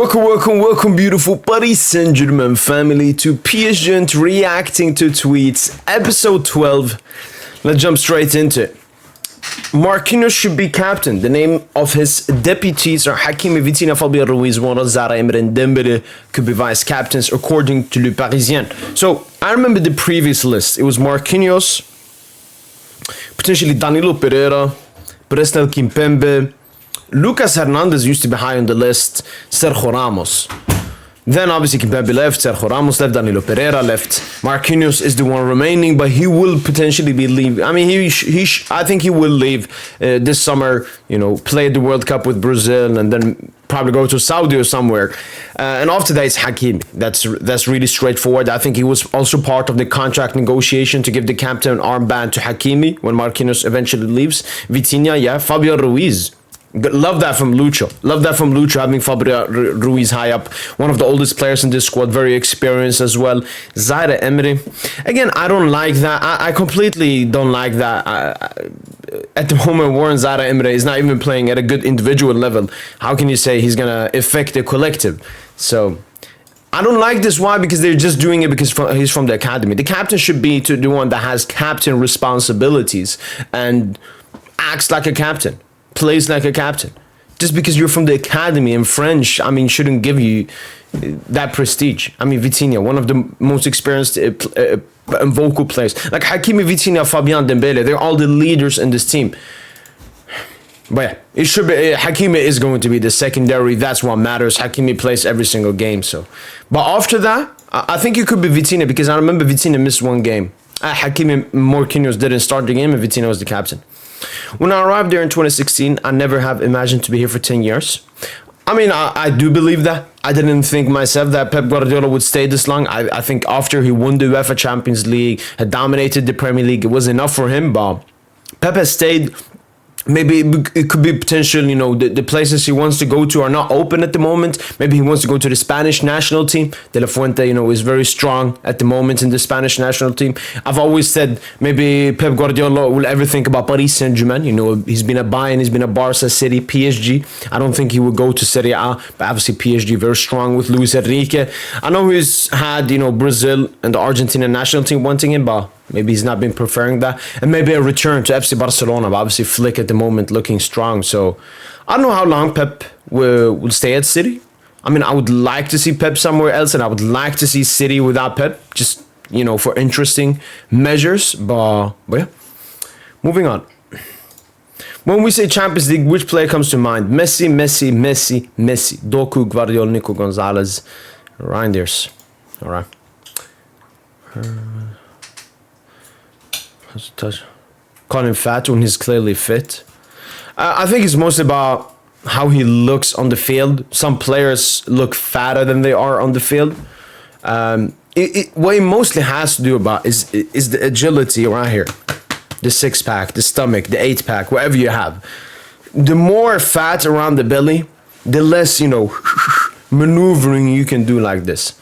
Welcome, beautiful Paris Saint-Germain family to PSGINT reacting to tweets, episode 12. Let's jump straight into it. Marquinhos should be captain. The name of his deputies are Hakimi, Vitinha, Fabio Ruiz, Zara, Emre, and Dembele could be vice captains according to Le Parisien. So I remember the previous list. It was Marquinhos, potentially Danilo Pereira, Presnel Kimpembe, Lucas Hernandez used to be high on the list, Sergio Ramos. Then obviously Kimpembe left, Sergio Ramos left, Danilo Pereira left. Marquinhos is the one remaining, but he will potentially be leaving. I mean, I think he will leave this summer, play the World Cup with Brazil and then probably go to Saudi or somewhere. And after that, it's Hakimi. That's really straightforward. I think he was also part of the contract negotiation to give the captain armband to Hakimi when Marquinhos eventually leaves. Vitinha, yeah. Fabio Ruiz. Love that from Lucho. Having Fabio Ruiz high up. One of the oldest players in this squad. Very experienced as well. Zaire Emery. Again, I don't like that. I completely don't like that. At the moment, Warren Zaire Emery is not even playing at a good individual level. How can you say he's going to affect the collective? So I don't like this. Why? Because they're just doing it because he's from the academy. The captain should be the one that has captain responsibilities and acts like a captain. Plays like a captain. Just because you're from the academy in French, I mean, shouldn't give you that prestige. I mean, Vitinha, one of the most experienced vocal players. Like Hakimi, Vitinha, Fabian, Dembele, they're all the leaders in this team. But yeah, it should be, Hakimi is going to be the secondary. That's what matters. Hakimi plays every single game. So, but after that, I think it could be Vitinha because I remember Vitinha missed one game. Hakimi Marquinhos didn't start the game and Vitinha was the captain. When I arrived there in 2016, I never have imagined to be here for 10 years. I mean, I do believe that. I didn't think myself that Pep Guardiola would stay this long. I think after he won the UEFA Champions League, had dominated the Premier League, it was enough for him. But Pep has stayed. Maybe it could be potential, the places he wants to go to are not open at the moment. Maybe he wants to go to the Spanish national team. De La Fuente, is very strong at the moment in the Spanish national team. I've always said maybe Pep Guardiola will ever think about Paris Saint-Germain. He's been a Bayern, he's been a Barca City, PSG. I don't think he would go to Serie A, but obviously PSG very strong with Luis Enrique. I know he's had, Brazil and the Argentinian national team wanting him, but maybe he's not been preferring that. And maybe a return to FC Barcelona, but obviously Flick at the moment looking strong. So I don't know how long Pep will stay at City. I mean, I would like to see Pep somewhere else, and I would like to see City without Pep, just, for interesting measures. But yeah, moving on. When we say Champions League, which player comes to mind? Messi. Doku, Guardiola, Nico Gonzalez, Reinders. All right. Touch. Call him fat when he's clearly fit. I think it's mostly about how he looks on the field. Some players look fatter than they are on the field. What it mostly has to do about is the agility around here. The six-pack, the stomach, the eight-pack, whatever you have. The more fat around the belly, the less, maneuvering you can do like this.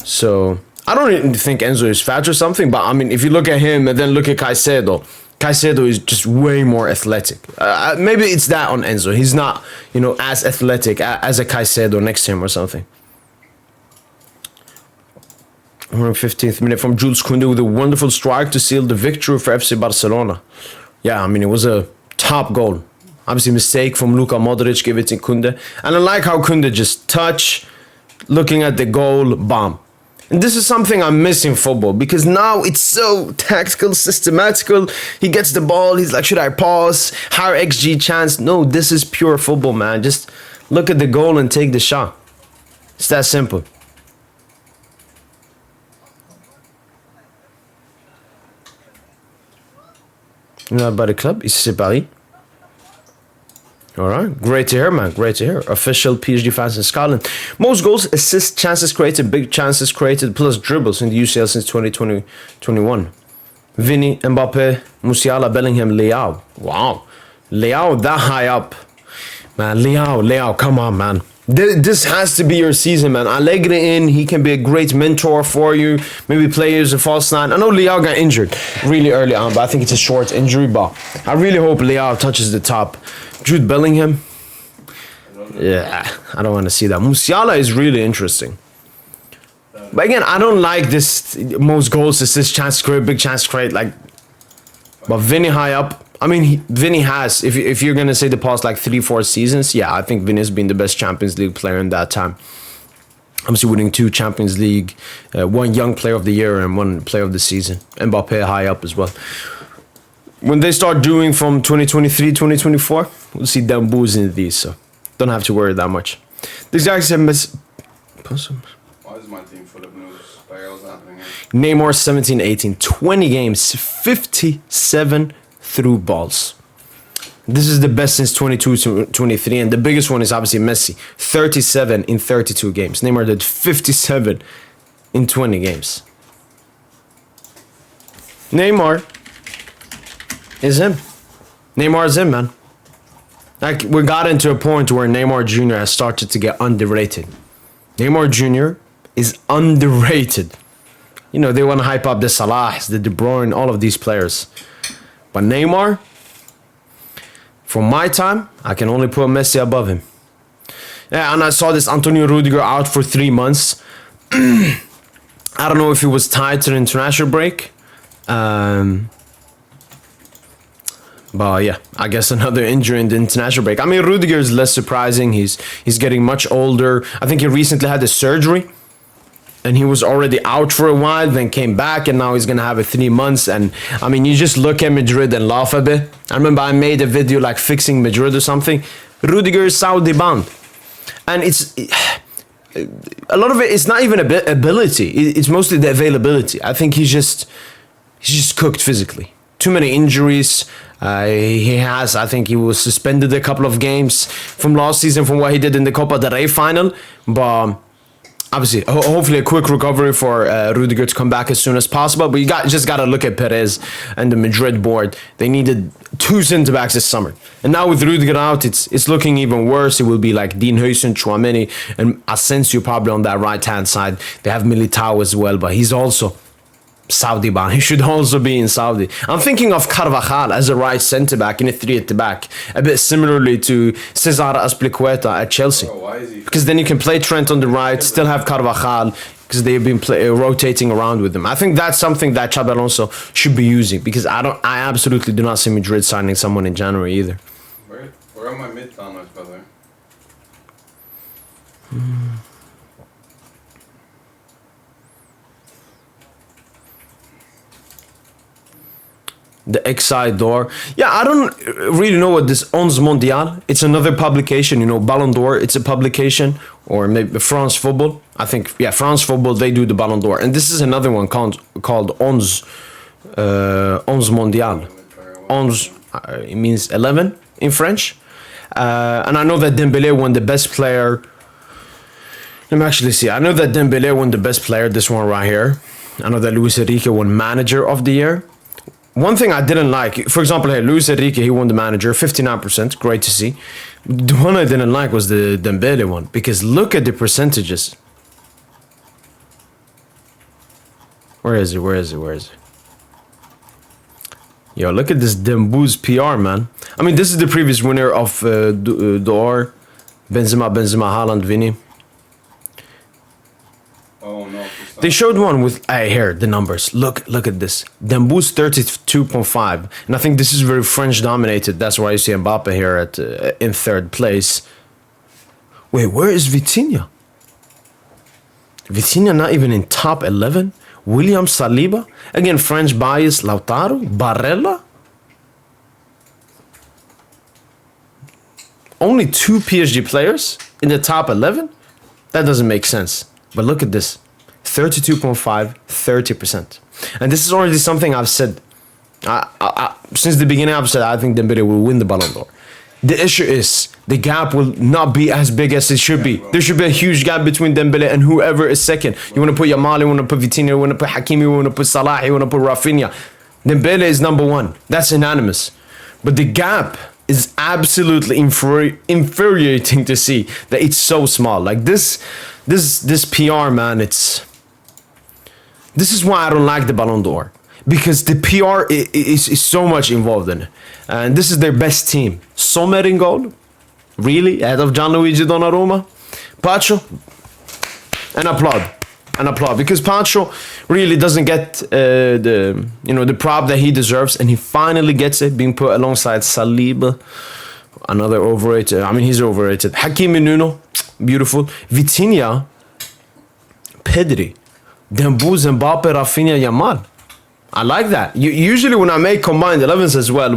So I don't even think Enzo is fat or something, but I mean, if you look at him and then look at Caicedo is just way more athletic. Maybe it's that on Enzo. He's not, as athletic as a Caicedo next to him or something. 115th minute from Jules Kounde with a wonderful strike to seal the victory for FC Barcelona. Yeah, I mean, it was a top goal. Obviously, mistake from Luka Modric, give it to Kounde. And I like how Kounde just touch, looking at the goal, bomb. And this is something I miss in football because now it's so tactical, systematical. He gets the ball, he's like, should I pause? Higher XG chance? No, this is pure football, man. Just look at the goal and take the shot. It's that simple. By the club, ici c'est Paris. All right, great to hear, man. Great to hear. Official PSG fans in Scotland. Most goals, assists, chances created, big chances created, plus dribbles in the UCL since 2020-21. Vini, Mbappe, Musiala, Bellingham, Leao. Wow, Leao that high up, man. Leao, come on, man. This has to be your season, man. Allegri in, he can be a great mentor for you. Maybe play as a false nine. I know Leao got injured really early on, but I think it's a short injury. But I really hope Leao touches the top. Jude Bellingham. Yeah, I don't want to see that. Musiala is really interesting. But again, I don't like this most goals, assists, chance to create, big chance to create. Like, but Vinny high up. I mean, Vinny has. If you're gonna say the past like 3-4 seasons, yeah, I think Vinny has been the best Champions League player in that time. Obviously, winning 2 Champions League, 1 Young Player of the Year and 1 Player of the Season. Mbappe high up as well. When they start doing from 2023, 2024, we'll see them boozing these. So don't have to worry that much. This guy said, Why is my team full of news? Neymar 17, 18, 20 games, 57 through balls. This is the best since 22 to 23, and the biggest one is obviously Messi, 37 in 32 games. Neymar did 57 in 20 games. Neymar is him. Neymar is him, man. Like, we got into a point where Neymar Jr. has started to get underrated. Neymar Jr. is underrated. You know, they want to hype up the Salahs, the De Bruyne, all of these players. But Neymar, from my time, I can only put Messi above him. Yeah, and I saw this Antonio Rüdiger out for 3 months. I don't know if it was tied to the international break. But yeah, I guess another injury in the international break. I mean, Rüdiger is less surprising. He's getting much older. I think he recently had a surgery. And he was already out for a while, then came back, and now he's gonna have it 3 months. And I mean, you just look at Madrid and laugh a bit. I remember I made a video like fixing Madrid or something. Rüdiger is Saudi bound, and it's a lot of it is not even ability. It's mostly the availability. I think he's just cooked physically. Too many injuries. I think he was suspended a couple of games from last season from what he did in the Copa del Rey final, but. Obviously, hopefully a quick recovery for Rüdiger to come back as soon as possible. But you just got to look at Perez and the Madrid board. They needed 2 centre-backs this summer. And now with Rüdiger out, it's looking even worse. It will be like Dean Huijsen, Tchouaméni, and Asensio probably on that right-hand side. They have Militao as well, but he's also Saudi bound. He should also be in Saudi. I'm thinking of Carvajal as a right centre-back in a 3 at the back. A bit similarly to Cesar Azpilicueta at Chelsea. Bro, why is he? Because then you can play Trent on the right, still have Carvajal, because they've been rotating around with them. I think that's something that Xabi Alonso should be using, because I absolutely do not see Madrid signing someone in January either. Where are my mid-timers, by the way? The Exide door. Yeah, I don't really know what this Onze Mondial. It's another publication, you know, Ballon d'Or. It's a publication, or maybe France Football. I think, yeah, France Football, they do the Ballon d'Or. And this is another one called Onze Mondial. Onze, it means 11 in French. And I know that Dembélé won the best player. Let me actually see. I know that Dembélé won the best player, this one right here. I know that Luis Enrique won Manager of the Year. One thing I didn't like, for example, here, Luis Enrique, he won the Manager, 59%, great to see. The one I didn't like was the Dembele one, because look at the percentages. Where is it? Yo, look at this Dembouz PR, man. I mean, this is the previous winner of d'Or, Benzema, Haaland, Vini. Oh no. They showed one with, here, the numbers. Look at this. Dembouz 32.5. And I think this is very French dominated. That's why you see Mbappe here at in 3rd place. Wait, where is Vitinha? Vitinha not even in top 11? William Saliba? Again, French bias. Lautaro? Barella? Only 2 PSG players in the top 11? That doesn't make sense. But look at this. 32.5, 30%. And this is already something I've said. Since the beginning, I've said I think Dembélé will win the Ballon d'Or. The issue is the gap will not be as big as it should be. There should be a huge gap between Dembélé and whoever is second. You want to put Yamal, you want to put Vitinha, you want to put Hakimi, you want to put Salah, you want to put Rafinha. Dembélé is number 1. That's unanimous. But the gap is absolutely infuriating to see that it's so small. Like this PR, man, this is why I don't like the Ballon d'Or. Because the PR is so much involved in it. And this is their best team. Sommer in goal. Really? Ahead of Gianluigi Donnarumma? Pacho? An applaud, because Pacho really doesn't get the prop that he deserves, and he finally gets it, being put alongside Saliba, another overrated. I mean, he's overrated. Hakimi Nuno, beautiful. Vitinha, Pedri, Dembouz, Mbappe, Rafinha, Yamal. I like that. Usually when I make combined 11s as well,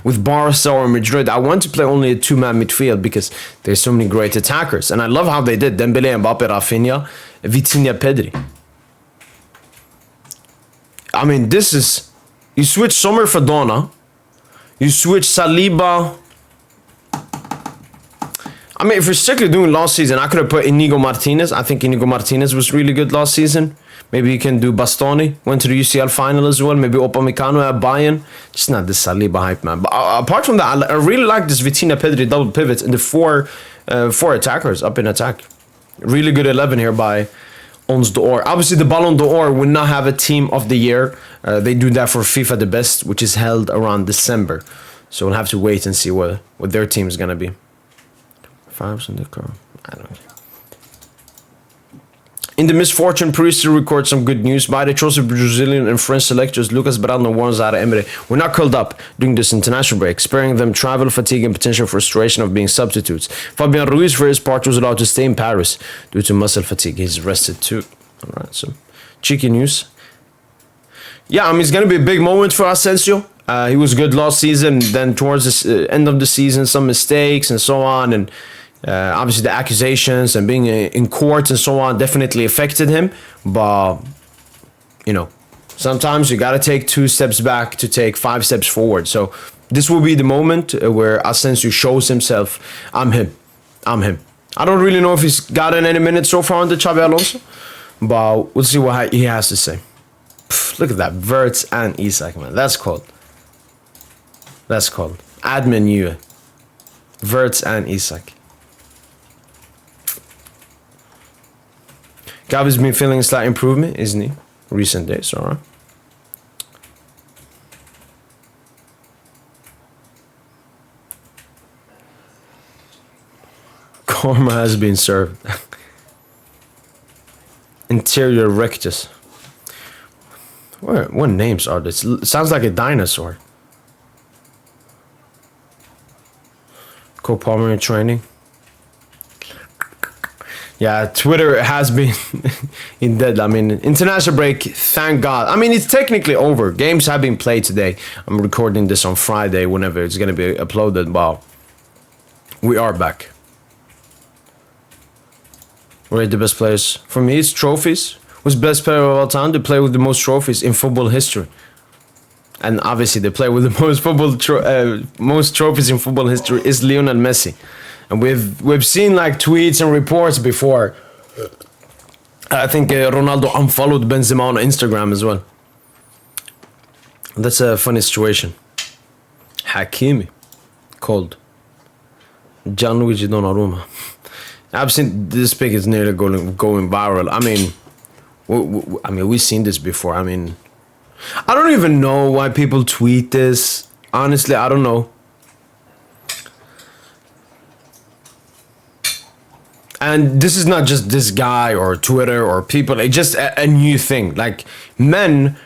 with Barca or Madrid, I want to play only a two-man midfield because there's so many great attackers. And I love how they did. Dembele, Mbappe, Rafinha, Vitinha, Pedri. I mean, this is... You switch Sommer for Donna. You switch Saliba... I mean, if we're strictly doing last season, I could have put Inigo Martinez. I think Inigo Martinez was really good last season. Maybe you can do Bastoni. Went to the UCL final as well. Maybe Upamecano at Bayern. Just not this Saliba hype, man. But apart from that, I really like this Vitinha Pedri double pivot and the four attackers up in attack. Really good 11 here by Onze d'Or. Obviously, the Ballon d'Or will not have a team of the year. They do that for FIFA the Best, which is held around December. So we'll have to wait and see what their team is going to be. Fives in the car. I don't know. In the misfortune, Paris records some good news. By the choice of Brazilian and French selectors Lucas Beraldo and Warren Zara Emery were not curled up during this international break, sparing them travel fatigue and potential frustration of being substitutes. Fabian Ruiz, for his part, was allowed to stay in Paris due to muscle fatigue. He's rested too. Alright, so cheeky news. Yeah, I mean, it's going to be a big moment for Asensio. He was good last season. Then towards the end of the season, some mistakes and so on. And obviously the accusations and being in court and so on definitely affected him. But, sometimes you got to take 2 steps back to take 5 steps forward. So this will be the moment where Asensio shows himself, I'm him. I don't really know if he's gotten any minutes so far under Xabi Alonso, but we'll see what he has to say. Pff, look at that. Wirtz and Isak, man. That's cold. Admin you. Wirtz and Isak. Gavi's been feeling a slight improvement, isn't he? Recent days, alright. Korma has been served. Interior rectus. What names are this? It sounds like a dinosaur. Cole Palmer in training. Yeah, Twitter has been in dead. I mean, international break, thank God. I mean, it's technically over. Games have been played today. I'm recording this on Friday, whenever it's going to be uploaded. Wow. We are back. Rate the best players. For me, it's trophies. Who's best player of all time? The player with the most trophies in football history. And obviously, the player with the most trophies in football history is Lionel Messi. And we've seen like tweets and reports before. I think Ronaldo unfollowed Benzema on Instagram as well. That's a funny situation. Hakimi. Cold. Gianluigi Donnarumma. I've seen this pic is nearly going viral. I mean, we've seen this before. I mean, I don't even know why people tweet this. Honestly, I don't know. And this is not just this guy or Twitter or people. It's just a new thing. Like, men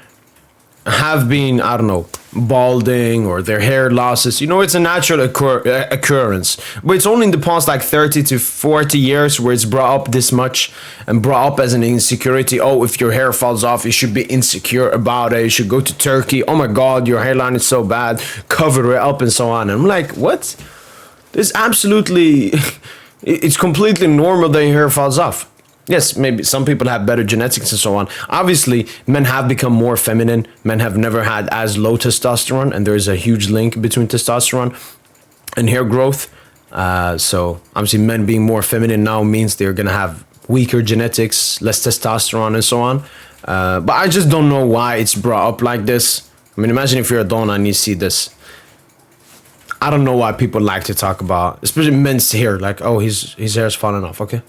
have been, I don't know, balding or their hair losses. It's a natural occurrence. But it's only in the past like 30 to 40 years where it's brought up this much and brought up as an insecurity. Oh, if your hair falls off, you should be insecure about it. You should go to Turkey. Oh my God, your hairline is so bad. Cover it up and so on. And I'm like, what? This absolutely... It's completely normal that your hair falls off. Yes, maybe some people have better genetics and so on. Obviously, men have become more feminine. Men have never had as low testosterone, and there is a huge link between testosterone and hair growth. So obviously, men being more feminine now means they're gonna have weaker genetics, less testosterone, and so on. But I just don't know why it's brought up like this. I mean, imagine if you're a Donna and you see this. I don't know why people like to talk about, especially men's hair. Like, oh, his hair's falling off. Okay.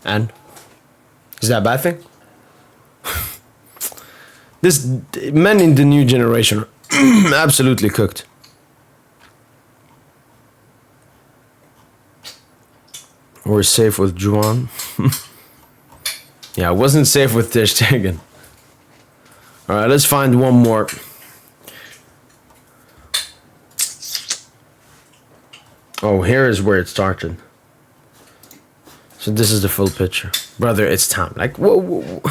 And is that a bad thing? This men in the new generation are absolutely cooked. We're safe with Juan. Yeah, I wasn't safe with Ter Stegen. Alright, let's find one more. Oh, here is where it started. So this is the full picture. Brother, it's time. Like, whoa.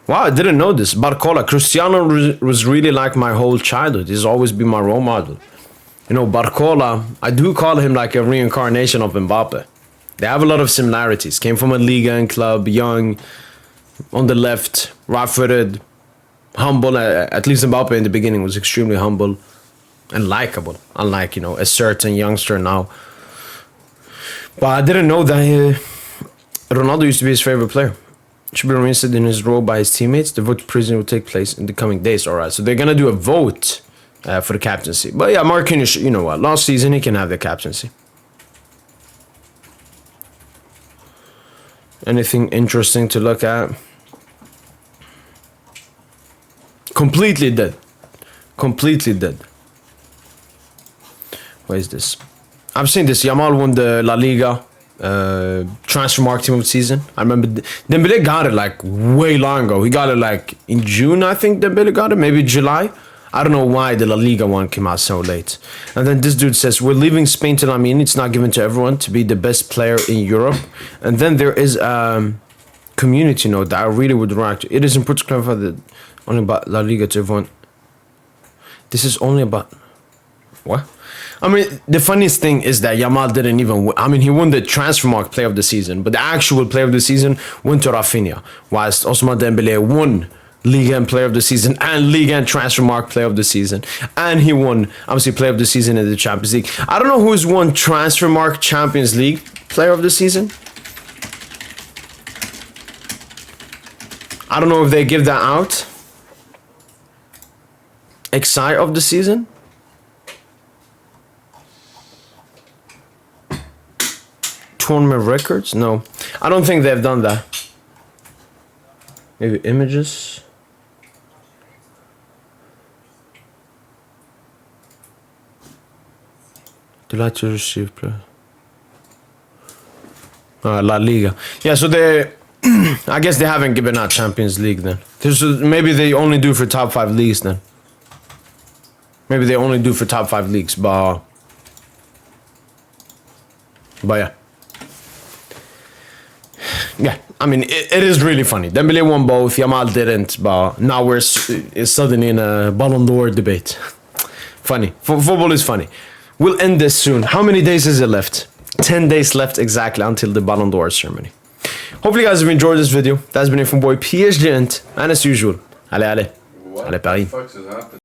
Wow, I didn't know this. Barcola. Cristiano was really like my whole childhood. He's always been my role model. You know, Barcola, I do call him like a reincarnation of Mbappe. They have a lot of similarities. Came from a Liga and club, young, on the left, right-footed, humble. At least Mbappe in the beginning was extremely humble and likable. Unlike, you know, a certain youngster now. But I didn't know that Ronaldo used to be his favorite player. Should be reinstated in his role by his teammates. The vote to prison will take place in the coming days. Alright, so they're gonna do a vote for the captaincy. But yeah, Marquinhos, you know what? Last season, he can have the captaincy. Anything interesting to look at? Completely dead. Completely dead. What is this? I've seen this. Yamal won the La Liga transfer market team of the season. I remember Dembele got it like way long ago. He got it like in June, I think Dembele got it. Maybe July. I don't know why the La Liga one came out so late. And then this dude says, we're leaving Spain to Lamine. It's not given to everyone to be the best player in Europe. And then there is a community note that I really would react to. It is important to clarify that only about La Liga to everyone. This is only about... What? I mean, the funniest thing is that Yamal didn't even win. I mean, he won the Transfermarkt Player of the Season, but the actual Player of the Season went to Rafinha, whilst Ousmane Dembele won Liga and Player of the Season and Liga and Transfermarkt Player of the Season, and he won, obviously, Player of the Season in the Champions League. I don't know who's won Transfermarkt Champions League Player of the Season. I don't know if they give that out. Excite of the Season. Tournament records? No, I don't think they've done that. Maybe images. Delight to receive play. La Liga. Yeah, so they I guess they haven't given out Champions League then. Maybe they only do for top 5 leagues then. Maybe they only do for top 5 leagues, but yeah. Yeah, I mean, it is really funny. Dembele won both, Yamal didn't, but now we're suddenly in a Ballon d'Or debate. Funny. Football is funny. We'll end this soon. How many days is it left? 10 days left exactly until the Ballon d'Or ceremony. Hopefully you guys have enjoyed this video. That's been it from boy PSGINT, and as usual, allez, Paris. What the fuck is happening?